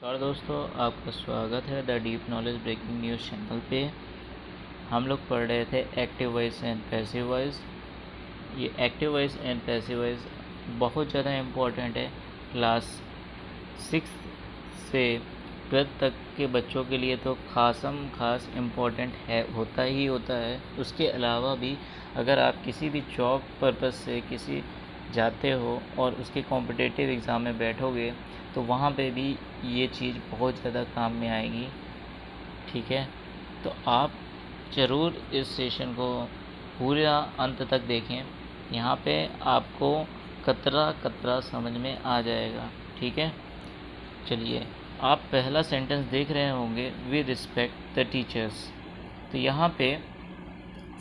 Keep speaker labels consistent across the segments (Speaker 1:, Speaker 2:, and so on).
Speaker 1: और दोस्तों, आपका स्वागत है the deep knowledge breaking news channel पे। हम लोग पढ़ रहे थे active voice and passive voice. ये active voice and passive voice बहुत ज़्यादा इम्पोर्टेंट है। क्लास 6 से 12 तक के बच्चों के लिए तो खास इम्पोर्टेंट होता ही होता है। उसके अलावा भी अगर आप किसी भी जॉब पर्पस से किसी जाते हो और उसके कॉम्पिटिटिव एग्ज़ाम में बैठोगे तो वहाँ पे भी ये चीज़ बहुत ज़्यादा काम में आएगी। ठीक है, तो आप ज़रूर इस सेशन को पूरा अंत तक देखें। यहाँ पे आपको कतरा कतरा समझ में आ जाएगा। ठीक है, चलिए, आप पहला सेंटेंस देख रहे होंगे, वी रिस्पेक्ट द टीचर्स। तो यहाँ पे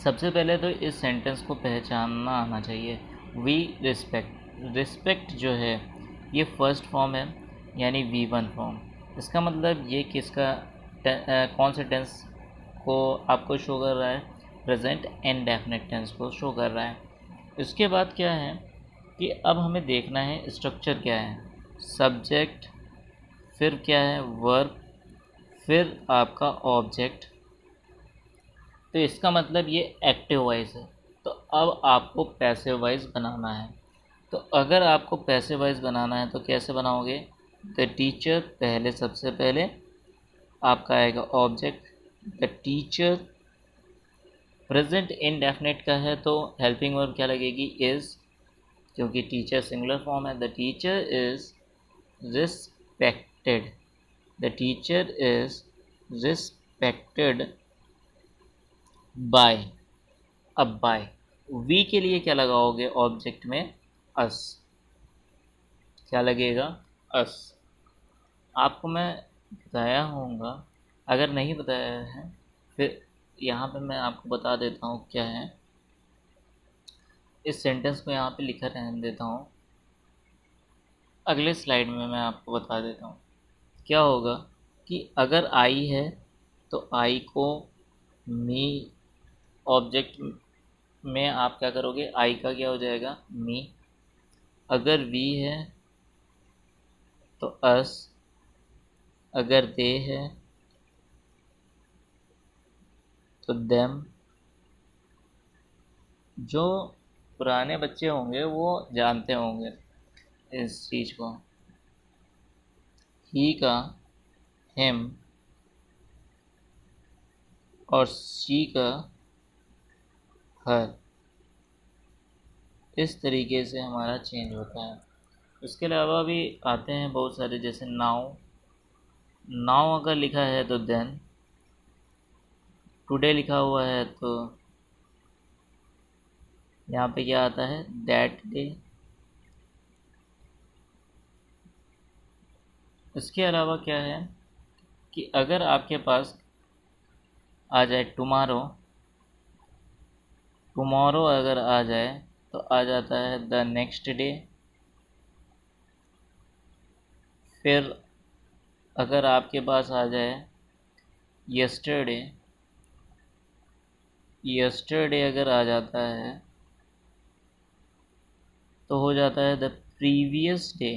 Speaker 1: सबसे पहले तो इस सेंटेंस को पहचानना आना चाहिए। वी रिस्पेक्ट जो है ये फर्स्ट फॉर्म है, यानी V1 फॉर्म। इसका मतलब ये किसका कौन से टेंस को आपको शो कर रहा है? प्रेजेंट इंडेफिनिट टेंस को शो कर रहा है। इसके बाद क्या है कि अब हमें देखना है स्ट्रक्चर क्या है। सब्जेक्ट, फिर क्या है वर्ब, फिर आपका ऑब्जेक्ट। तो इसका मतलब ये एक्टिव वॉइस है। तो अब आपको पैसिव वॉइस बनाना है। तो अगर आपको पैसिव वॉइस बनाना है तो कैसे बनाओगे? द टीचर पहले, सबसे पहले आपका आएगा object the teacher. Present indefinite का है तो हेल्पिंग वर्ब क्या लगेगी? इज़, क्योंकि टीचर सिंगुलर फॉर्म है। The teacher is respected. The teacher is respected by. अब बाय वी के लिए क्या लगाओगे ऑब्जेक्ट में? अस। क्या लगेगा? अस। आपको मैं बताया होऊंगा, अगर नहीं बताया है फिर यहाँ पे मैं आपको बता देता हूँ क्या है। इस सेंटेंस को यहाँ पे लिखा रहने देता हूँ, अगले स्लाइड में मैं आपको बता देता हूँ क्या होगा। कि अगर आई है तो आई को मी ऑब्जेक्ट में आप क्या करोगे? आई का क्या हो जाएगा? मी। अगर वी है तो अस। अगर दे है तो देम। जो पुराने बच्चे होंगे वो जानते होंगे इस चीज़ को। ही का हिम और शी का हर। इस तरीके से हमारा चेंज होता है। उसके अलावा भी आते हैं बहुत सारे, जैसे नाउ। नाउ अगर लिखा है तो देन। टुडे लिखा हुआ है तो यहाँ पे क्या आता है? That day. इसके अलावा क्या है कि अगर आपके पास आ जाए टुमारो, टुमारो अगर आ जाए तो आ जाता है द नेक्स्ट डे। फिर अगर आपके पास आ जाए यस्टरडे, यस्टरडे अगर आ जाता है तो हो जाता है द प्रीवियस डे।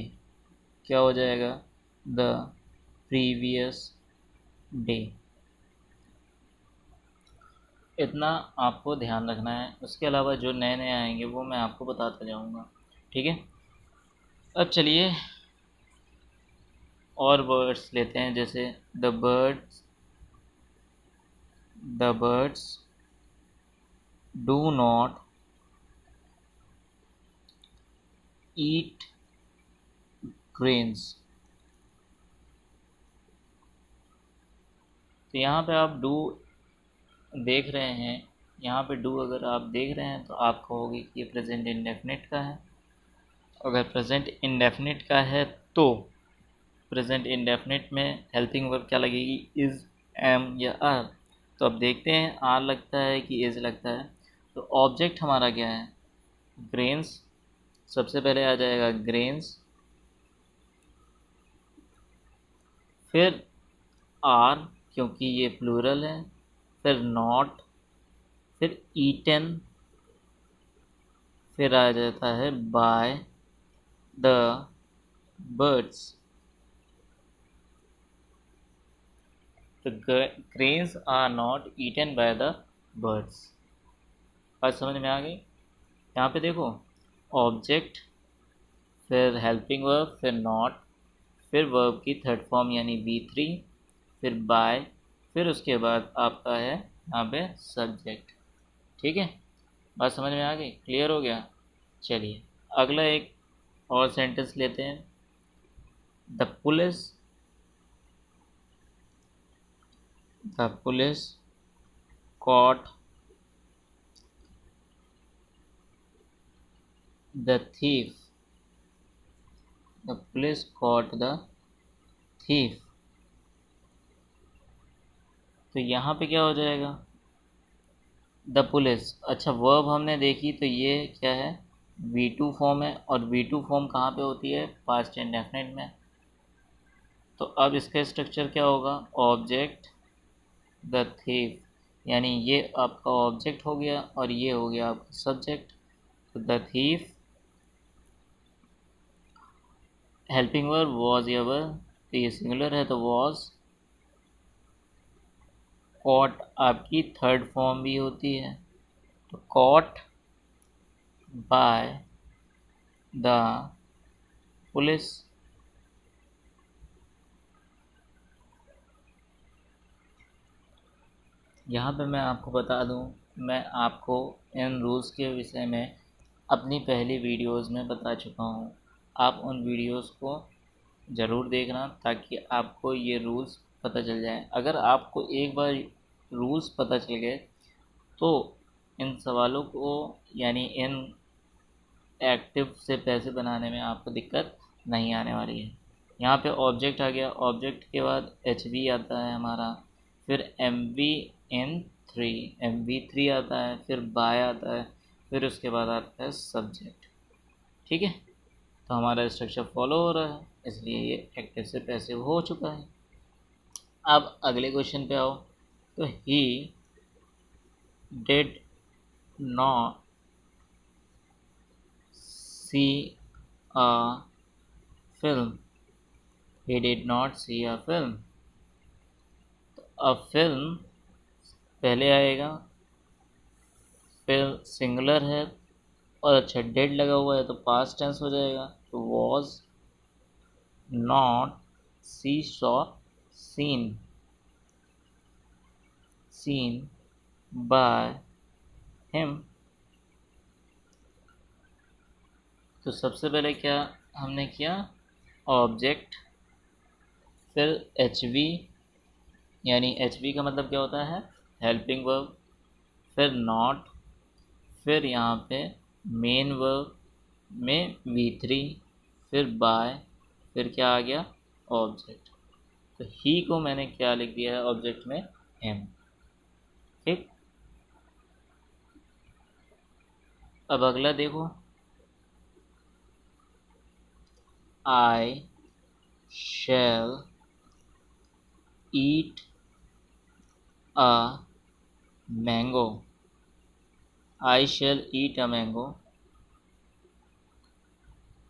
Speaker 1: क्या हो जाएगा? The previous day. इतना आपको ध्यान रखना है। उसके अलावा जो नए नए आएंगे वो मैं आपको बताता जाऊंगा। ठीक है, अब चलिए और वर्ड्स लेते हैं, जैसे the birds do not eat grains. तो यहाँ पे आप डू देख रहे हैं। यहाँ पे डू अगर आप देख रहे हैं तो आप कहोगे कि ये प्रेजेंट इंडेफिनिट का है। अगर प्रेजेंट इंडेफिनिट का है तो प्रेजेंट इंडेफिनिट में हेल्पिंग वर्ब क्या लगेगी? इज़, एम या आर। तो अब देखते हैं आर लगता है कि इज़ लगता है। तो ऑब्जेक्ट हमारा क्या है? ग्रेन्स। सबसे पहले आ जाएगा ग्रेन्स, फिर आर क्योंकि ये प्लूरल है, फिर नॉट, फिर ईटन, फिर आ जाता है बाय द बर्ड्स। तो cranes are not eaten by the birds. बात समझ में आ गई? यहाँ पे देखो, ऑब्जेक्ट, फिर हेल्पिंग वर्ब, फिर नॉट, फिर वर्ब की थर्ड फॉर्म यानी V3, फिर बाय, फिर उसके बाद आपका है यहाँ पे सब्जेक्ट। ठीक है, बात समझ में आ गई? क्लियर हो गया? चलिए अगला एक और सेंटेंस लेते हैं। The police caught the thief। The police caught the thief। तो यहाँ पे क्या हो जाएगा? The police. अच्छा, वर्ब हमने देखी तो ये क्या है? V2 फॉर्म है, और V2 फॉर्म कहाँ पे होती है? पास्ट इंडेफिनिट में। तो अब इसका स्ट्रक्चर क्या होगा? ऑब्जेक्ट द थीफ, यानी ये आपका ऑब्जेक्ट हो गया और ये हो गया आपका सब्जेक्ट। तो the thief, helping verb was या वर, तो ये सिंगुलर है तो वॉज। कॉट आपकी थर्ड फॉर्म भी होती है, तो कॉट बाय द पुलिस। यहाँ पे मैं आपको बता दूँ, मैं आपको इन रूल्स के विषय में अपनी पहली वीडियोस में बता चुका हूँ। आप उन वीडियोस को ज़रूर देखना ताकि आपको ये रूल्स पता चल जाए। अगर आपको एक बार रूल्स पता चल गए तो इन सवालों को यानी इन एक्टिव से पैसे बनाने में आपको दिक्कत नहीं आने वाली है। यहाँ पे ऑब्जेक्ट आ गया, ऑब्जेक्ट के बाद HV आता है हमारा, फिर MV3 आता है, फिर बाय आता है, फिर उसके बाद आता है सब्जेक्ट। ठीक है, तो हमारा स्ट्रक्चर फॉलो हो रहा है, इसलिए ये एक्टिव से पैसिव हो चुका है। अब अगले क्वेश्चन पे आओ। तो he did not see a film. He did not see a film। तो अब फिल्म पहले आएगा, फिर सिंगुलर है और अच्छा डेड लगा हुआ है तो पास्ट टेंस हो जाएगा। तो was not see saw seen by him. तो सबसे पहले क्या हमने किया? ऑब्जेक्ट, फिर HV, यानी HV का मतलब क्या होता है? हेल्पिंग वर्ब, फिर नॉट, फिर यहाँ पे मेन वर्ब में V3, फिर बाय, फिर क्या आ गया? ऑब्जेक्ट। तो ही को मैंने क्या लिख दिया है ऑब्जेक्ट में? एम। ठीक, अब अगला देखो। I shall eat a mango. I shall eat a mango.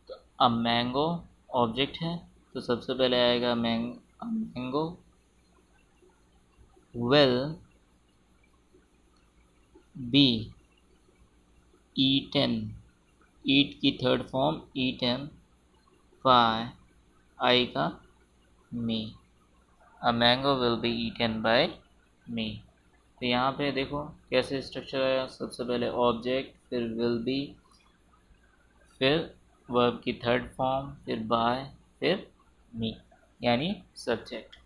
Speaker 1: तो अ मैंगो ऑब्जेक्ट है, तो सबसे पहले आएगा mango. Will be eaten, eat की third form eaten, by I का me. A mango will be eaten by me. तो यहाँ पे देखो कैसे स्ट्रक्चर आया। सबसे पहले ऑब्जेक्ट, फिर विल बी, फिर वर्ब की थर्ड फॉर्म, फिर बाय, फिर मी, यानी सब्जेक्ट।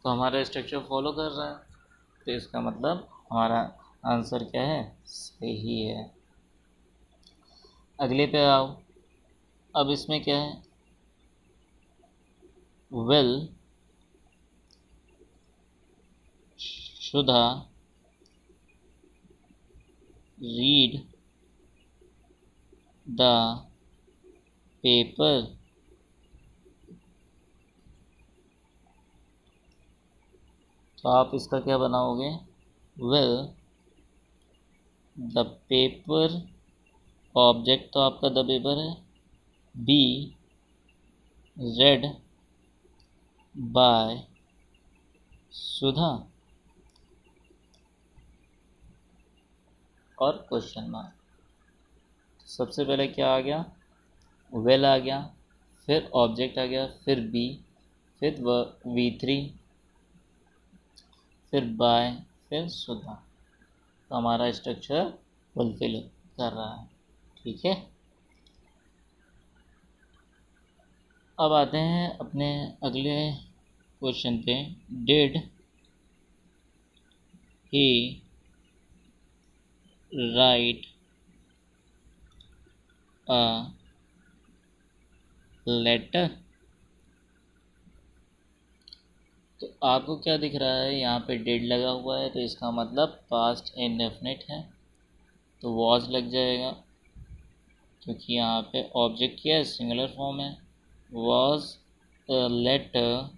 Speaker 1: तो हमारा स्ट्रक्चर फॉलो कर रहा है, तो इसका मतलब हमारा आंसर क्या है? सही है। अगले पे आओ। अब इसमें क्या है? विल शुदा रीड द पेपर। तो आप इसका क्या बनाओगे? विल द पेपर, ऑब्जेक्ट तो आपका द पेपर है, बी रेड बाय सुधा और क्वेश्चन मार्क। सबसे पहले क्या आ गया, वेल आ गया, फिर ऑब्जेक्ट आ गया, फिर बी, फिर V3, फिर बाय, फिर सुधा। तो हमारा स्ट्रक्चर फुलफिल कर रहा है। ठीक है, अब आते हैं अपने अगले क्वेश्चन पे। Did he write a letter. तो आपको क्या दिख रहा है, यहाँ पे डिड लगा हुआ है तो इसका मतलब पास्ट इंडेफिनिट है, तो वॉज लग जाएगा, क्योंकि यहाँ पे ऑब्जेक्ट क्या है, सिंगुलर फॉर्म है। Was a letter,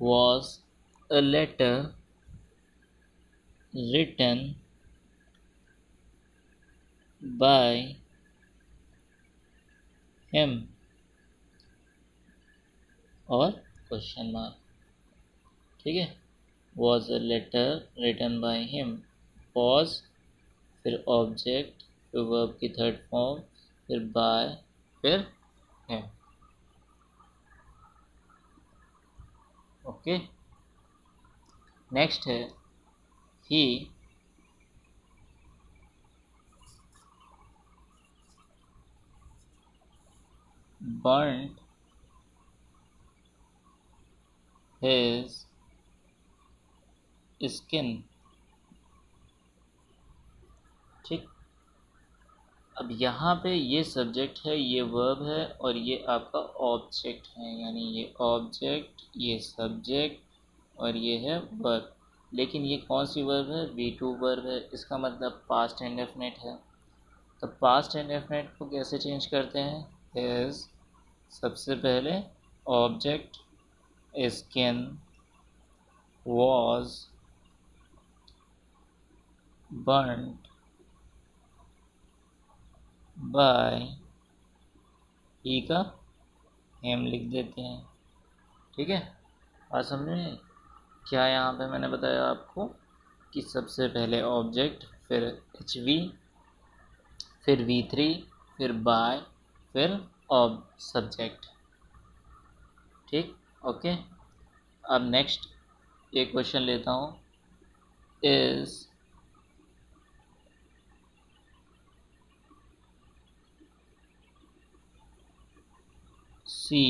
Speaker 1: was a letter written by him और क्वेश्चन मार्क। ठीक है, was a letter written by him, was, फिर ऑब्जेक्ट, फिर वर्ब की थर्ड फॉर्म, फिर by, फिर him। ओके, नेक्स्ट है he burnt his skin। ठीक, अब यहाँ पे ये सब्जेक्ट है, ये वर्ब है और ये आपका ऑब्जेक्ट है, यानी ये ऑब्जेक्ट, ये सब्जेक्ट और ये है वर्ब। लेकिन ये कौन सी वर्ब है, V2 वर्ब है, इसका मतलब पास्ट इंडेफिनिट है। तो पास्ट इंडेफिनिट को कैसे चेंज करते हैं, इज, सबसे पहले object skin was burned by he का हेम लिख देते हैं। ठीक है, और समझ में क्या यहाँ पे मैंने बताया आपको कि सबसे पहले ऑब्जेक्ट, फिर HV, फिर V3, फिर बाय, फिर ऑब सब्जेक्ट। ठीक, ओके। अब नेक्स्ट एक क्वेश्चन लेता हूँ, is she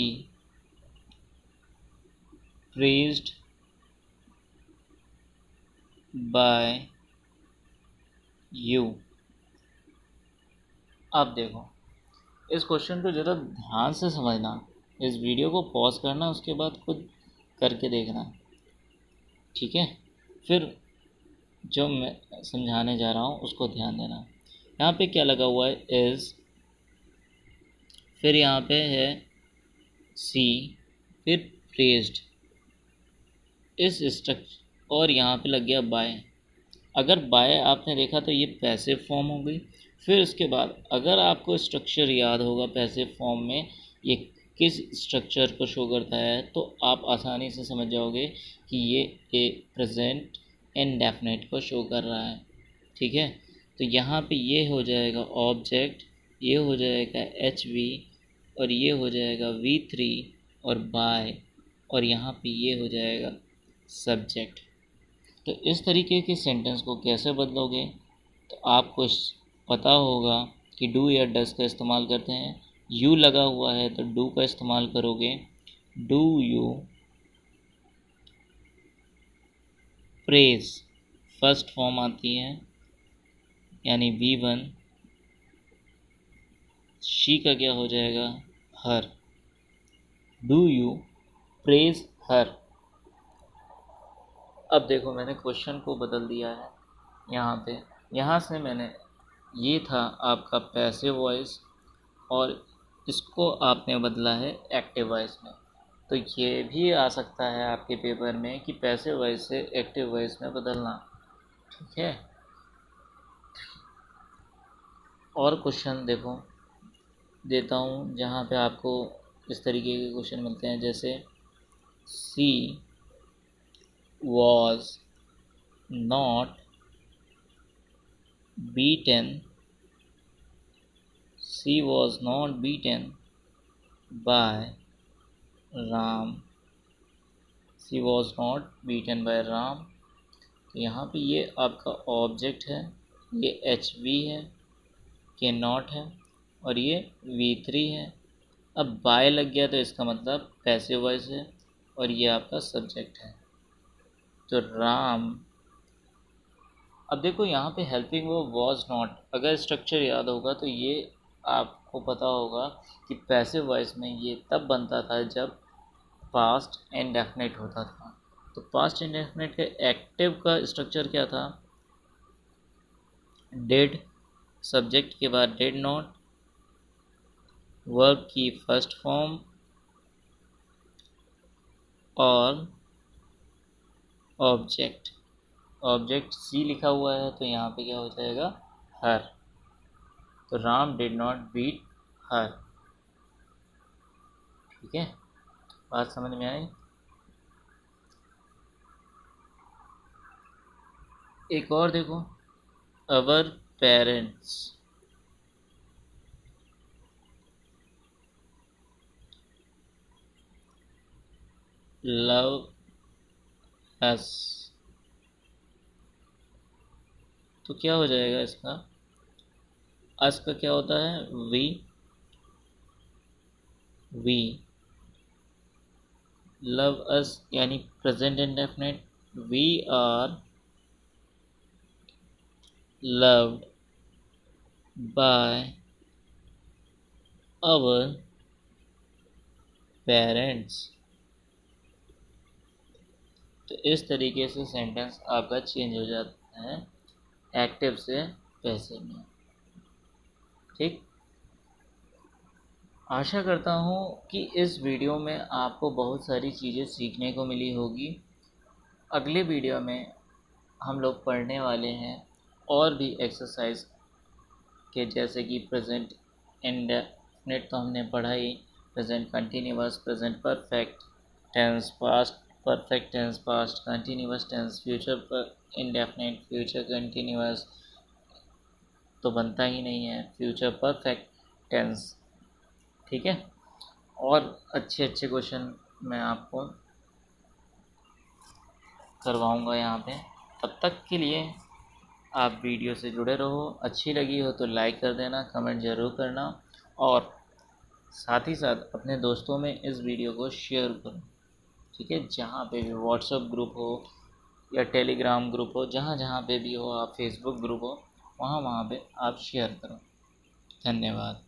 Speaker 1: praised by you। अब देखो, इस क्वेश्चन को ज़रा ध्यान से समझना, इस वीडियो को पॉज करना, उसके बाद खुद करके देखना। ठीक है, फिर जो मैं समझाने जा रहा हूँ उसको ध्यान देना। यहाँ पे क्या लगा हुआ है, इज़, फिर यहाँ पे है सी, फिर प्रेज्ड, इस स्ट्रक्चर, और यहाँ पे लग गया बाय। अगर बाय आपने देखा तो ये पैसिव फॉर्म हो गई। फिर उसके बाद अगर आपको स्ट्रक्चर याद होगा पैसिव फॉर्म में ये किस स्ट्रक्चर को शो करता है, तो आप आसानी से समझ जाओगे कि ये एक प्रेजेंट इंडेफिनिट को शो कर रहा है। ठीक है, तो यहाँ पे ये हो जाएगा ऑब्जेक्ट, ये हो जाएगा HV, और ये हो जाएगा V3 और बाय, और यहाँ पे ये हो जाएगा सब्जेक्ट। तो इस तरीके के सेंटेंस को कैसे बदलोगे, तो आपको पता होगा कि डू या डस का इस्तेमाल करते हैं। यू लगा हुआ है तो डू का इस्तेमाल करोगे, do you praise, first form आती है यानी V1। शी का क्या हो जाएगा, हर, डू यू प्रेज हर। अब देखो मैंने क्वेश्चन को बदल दिया है यहाँ पे, यहाँ से मैंने, ये था आपका पैसिव वॉइस और इसको आपने बदला है एक्टिव वॉइस में। तो ये भी आ सकता है आपके पेपर में कि पैसिव वॉइस से एक्टिव वॉइस में बदलना। ठीक है, और क्वेश्चन देखो देता हूँ जहाँ पे आपको इस तरीके के क्वेश्चन मिलते हैं, जैसे she was not beaten she was not beaten by Ram she was not beaten by Ram। तो यहाँ पे ये आपका ऑब्जेक्ट है, ये एच वी है, के नॉट है और ये V3 है। अब बाय लग गया तो इसका मतलब पैसिव वॉइस है और ये आपका सब्जेक्ट है। तो राम, अब देखो यहाँ पे हेल्पिंग वर्ब वॉज नॉट, अगर स्ट्रक्चर याद होगा तो ये आपको पता होगा कि पैसिव वॉइस में ये तब बनता था जब पास्ट इंडेफिनिट होता था। तो पास्ट इंडेफिनिट के एक्टिव का स्ट्रक्चर क्या था? डिड, सब्जेक्ट के बाद डिड नॉट, वर्ब की फर्स्ट फॉर्म और ऑब्जेक्ट। ऑब्जेक्ट सी लिखा हुआ है तो यहाँ पे क्या हो जाएगा? हर। तो Ram did not beat her. ठीक है, बात समझ में आई? एक और देखो, अवर पेरेंट्स लव अस। तो क्या हो जाएगा इसका? अस का क्या होता है? वी लव अस यानी present indefinite, we are loved by our parents. तो इस तरीके से सेंटेंस आपका चेंज हो जाता है एक्टिव से पैसिव में। ठीक, आशा करता हूँ कि इस वीडियो में आपको बहुत सारी चीज़ें सीखने को मिली होगी। अगले वीडियो में हम लोग पढ़ने वाले हैं और भी एक्सरसाइज के, जैसे कि प्रेजेंट इंडेफिनिट तो हमने पढ़ा ही, present continuous, present perfect tense, past perfect tense, past continuous tense, future indefinite, future continuous तो बनता ही नहीं है, फ्यूचर परफेक्ट टेंस। ठीक है, और अच्छे अच्छे क्वेश्चन मैं आपको करवाऊंगा यहाँ पे। तब तक के लिए आप वीडियो से जुड़े रहो। अच्छी लगी हो तो लाइक कर देना, कमेंट ज़रूर करना और साथ ही साथ अपने दोस्तों में इस वीडियो को शेयर करो। ठीक है, जहाँ पे भी व्हाट्सएप ग्रुप हो या टेलीग्राम ग्रुप हो, जहाँ जहाँ पे भी हो, आप फेसबुक ग्रुप हो, वहाँ वहाँ पे आप शेयर करो। धन्यवाद।